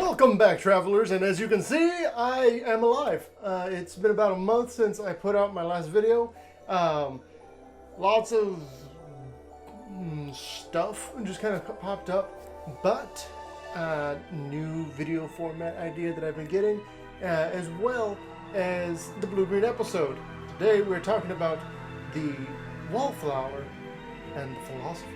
Welcome back, travelers, and as you can see, I am alive. It's been about a month since I put out my last video. Lots of stuff just kind of popped up, but new video format idea that I've been getting, as well as the blue-green episode. Today we're talking about the Wallflower and the Philosopher.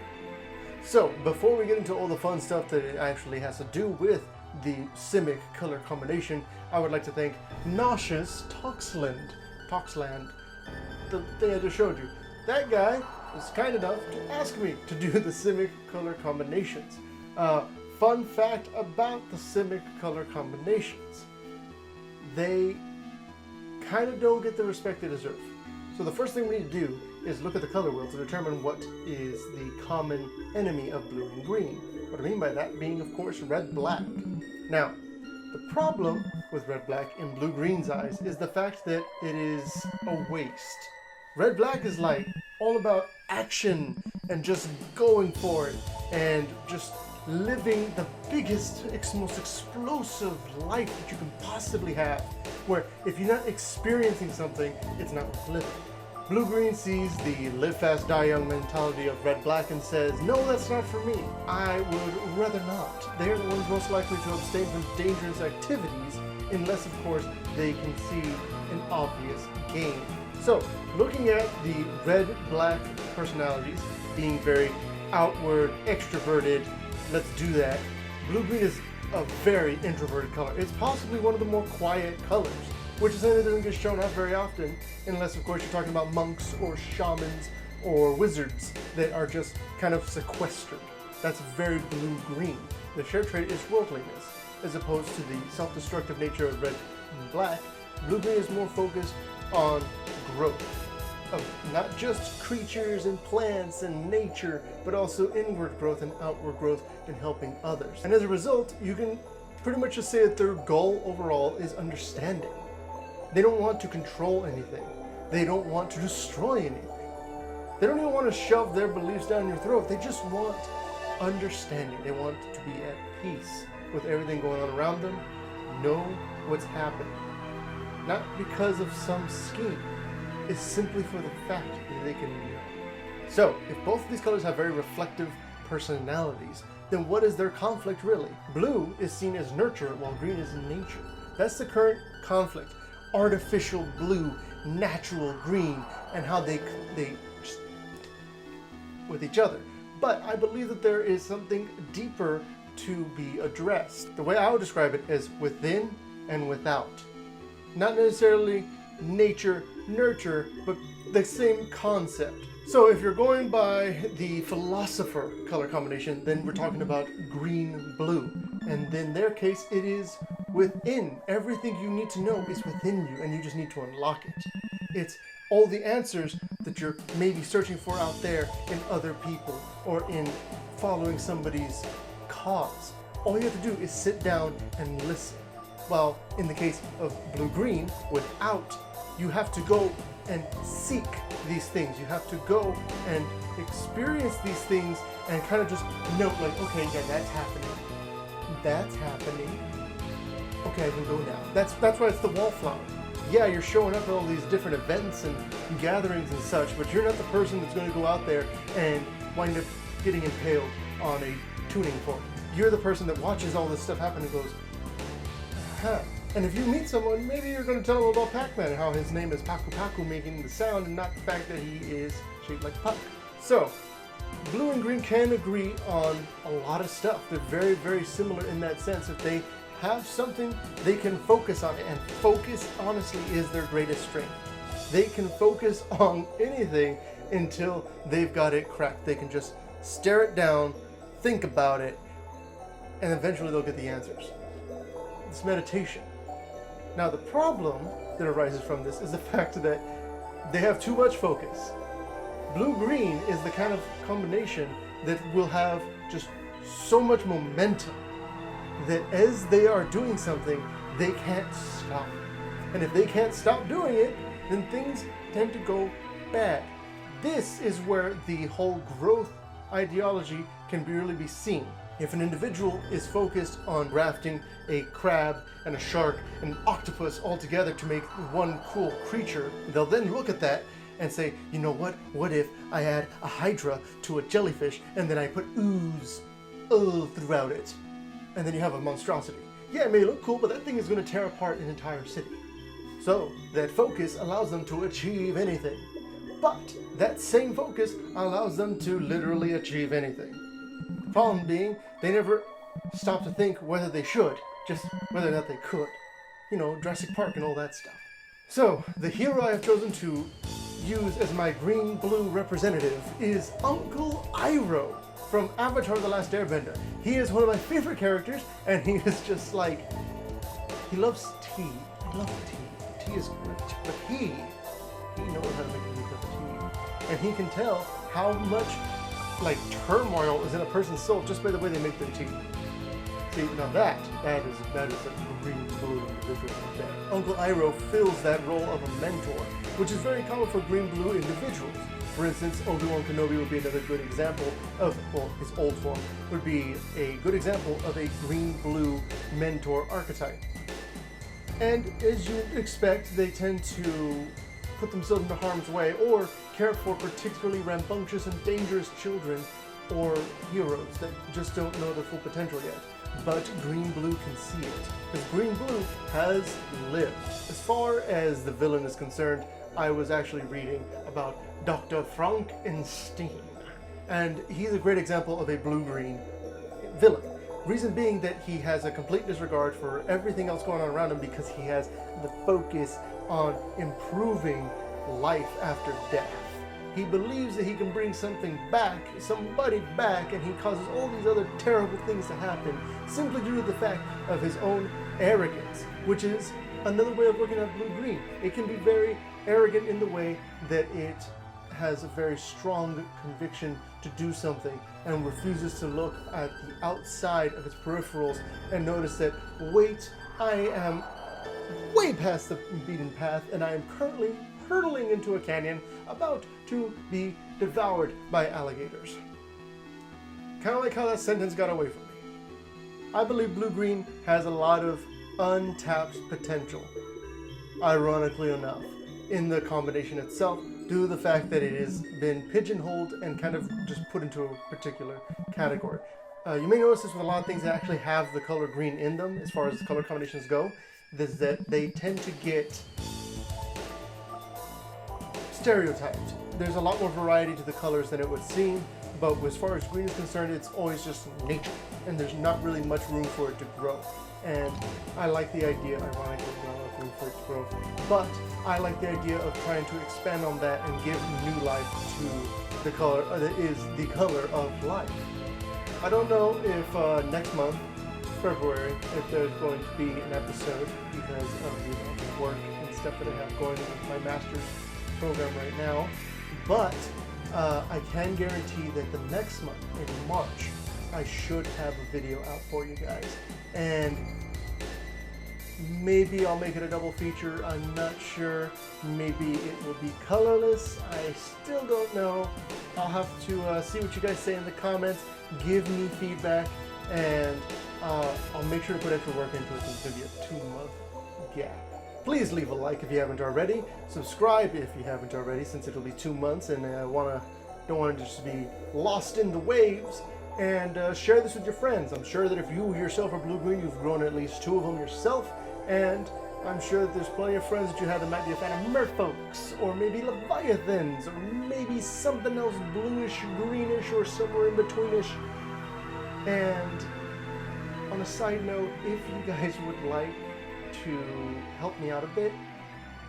So, before we get into all the fun stuff that it actually has to do with the Simic color combination, I would like to thank Noxious Toxland, the thing I just showed you. That guy was kind enough to ask me to do the Simic color combinations. Fun fact about the Simic color combinations: they kind of don't get the respect they deserve. So the first thing we need to do is look at the color wheel to determine what is the common enemy of blue and green. What I mean by that being, of course, red-black. Now, the problem with red-black in blue-green's eyes is the fact that it is a waste. Red-black is like all about action and just going for it and just living the biggest, most explosive life that you can possibly have, where if you're not experiencing something, it's not worth living. Blue-green sees the live fast, die young mentality of red-black and says, no, that's not for me. I would rather not. They're the ones most likely to abstain from dangerous activities, unless, of course, they can see an obvious gain. So, looking at the red-black personalities being very outward, extroverted, let's do that. Blue-green is a very introverted color. It's possibly one of the more quiet colors, which is something that doesn't get shown up very often, unless of course you're talking about monks or shamans or wizards that are just kind of sequestered. That's very blue-green. The shared trait is worldliness, as opposed to the self-destructive nature of red and black. Blue-green is more focused on growth, of not just creatures and plants and nature, but also inward growth and outward growth and helping others. And as a result, you can pretty much just say that their goal overall is understanding. They don't want to control anything. They don't want to destroy anything. They don't even want to shove their beliefs down your throat. They just want understanding. They want to be at peace with everything going on around them, know what's happening. Not because of some scheme. It's simply for the fact that they can know. So, if both of these colors have very reflective personalities, then what is their conflict really? Blue is seen as nurture, while green is nature. That's the current conflict. Artificial blue, natural green, and how they just with each other. But I believe that there is something deeper to be addressed. The way I would describe it is within and without. Not necessarily nature, nurture, but the same concept. So if you're going by the Philosopher color combination, then we're talking about green-blue. And in their case, it is within. Everything you need to know is within you, and you just need to unlock it. It's all the answers that you're maybe searching for out there in other people or in following somebody's cause. All you have to do is sit down and listen. While in the case of blue-green, without, you have to go and seek these things. You have to go and experience these things and kind of just note like, okay, yeah, that's happening. That's happening. Okay, I can go now. That's why it's the Wallflower. Yeah, you're showing up at all these different events and gatherings and such, but you're not the person that's going to go out there and wind up getting impaled on a tuning fork. You're the person that watches all this stuff happen and goes, huh. And if you meet someone, maybe you're going to tell them about Pac-Man and how his name is Paku Paku, making the sound, and not the fact that he is shaped like Puck. So, blue and green can agree on a lot of stuff. They're very, very similar in that sense. If they have something, they can focus on it, and focus, honestly, is their greatest strength. They can focus on anything until they've got it cracked. They can just stare it down, think about it, and eventually they'll get the answers. It's meditation. Now, the problem that arises from this is the fact that they have too much focus. Blue-green is the kind of combination that will have just so much momentum that as they are doing something, they can't stop. And if they can't stop doing it, then things tend to go bad. This is where the whole growth ideology can really be seen. If an individual is focused on grafting a crab and a shark and an octopus all together to make one cool creature, they'll then look at that and say, you know what if I add a hydra to a jellyfish and then I put ooze throughout it? And then you have a monstrosity. Yeah, it may look cool, but that thing is going to tear apart an entire city. So that focus allows them to achieve anything. But that same focus allows them to literally achieve anything. Problem being, they never stop to think whether they should, just whether or not they could. You know, Jurassic Park and all that stuff. So, the hero I have chosen to use as my green-blue representative is Uncle Iroh from Avatar: The Last Airbender. He is one of my favorite characters, and he is just like, he loves tea. I love tea. Tea is great, but he knows how to make a good cup of tea. And he can tell how much turmoil is in a person's soul just by the way they make their tea. See, now that is a green blue individual right there. Uncle Iroh fills that role of a mentor, which is very common for green blue individuals. For instance, Obi-Wan Kenobi would be another good example of, well, his old form would be a good example of a green blue mentor archetype. And as you expect, they tend to put themselves into harm's way or care for particularly rambunctious and dangerous children or heroes that just don't know their full potential yet. But Green Blue can see it, because Green Blue has lived. As far as the villain is concerned, I was actually reading about Dr. Frankenstein, and he's a great example of a blue-green villain. Reason being that he has a complete disregard for everything else going on around him because he has the focus on improving life after death. He believes that he can bring somebody back, and he causes all these other terrible things to happen simply due to the fact of his own arrogance, which is another way of looking at blue-green. It can be very arrogant in the way that it has a very strong conviction to do something and refuses to look at the outside of its peripherals and notice that, wait, I am way past the beaten path and I am currently hurtling into a canyon about to be devoured by alligators. Kind of like how that sentence got away from me. I believe blue-green has a lot of untapped potential, ironically enough, in the combination itself, due to the fact that it has been pigeonholed and kind of just put into a particular category. You may notice this with a lot of things that actually have the color green in them, as far as the color combinations go, is that they tend to get stereotyped. There's a lot more variety to the colors than it would seem, but as far as green is concerned, it's always just nature, and there's not really much room for it to grow. And I like the idea, ironically, not enough room for it to grow, but I like the idea of trying to expand on that and give new life to the color that is the color of life. I don't know if next month, February, if there's going to be an episode because of the work and stuff that I have going with my master's program right now, but I can guarantee that the next month, in March, I should have a video out for you guys. And maybe I'll make it a double feature, I'm not sure. Maybe it will be colorless, I still don't know. I'll have to see what you guys say in the comments, give me feedback, and I'll make sure to put extra work into it since it's going to be a 2-month gap. Please leave a like if you haven't already, subscribe if you haven't already, since it'll be 2 months and I don't want to just be lost in the waves. And share this with your friends. I'm sure that if you yourself are blue-green, you've grown at least 2 of them yourself, and I'm sure that there's plenty of friends that you have that might be a fan of merfolks, or maybe leviathans, or maybe something else bluish, greenish, or somewhere in betweenish. And on a side note, if you guys would like to help me out a bit,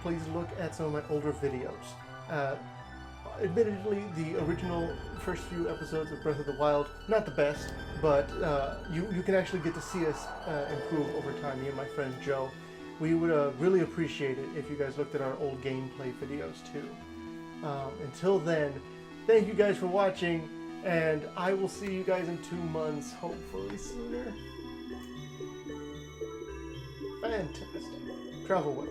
please look at some of my older videos. Admittedly, the original first few episodes of Breath of the Wild, not the best, but you can actually get to see us improve over time, me and my friend Joe. We would really appreciate it if you guys looked at our old gameplay videos too. Until then, thank you guys for watching, and I will see you guys in 2 months, hopefully sooner. Fantastic. Travel well.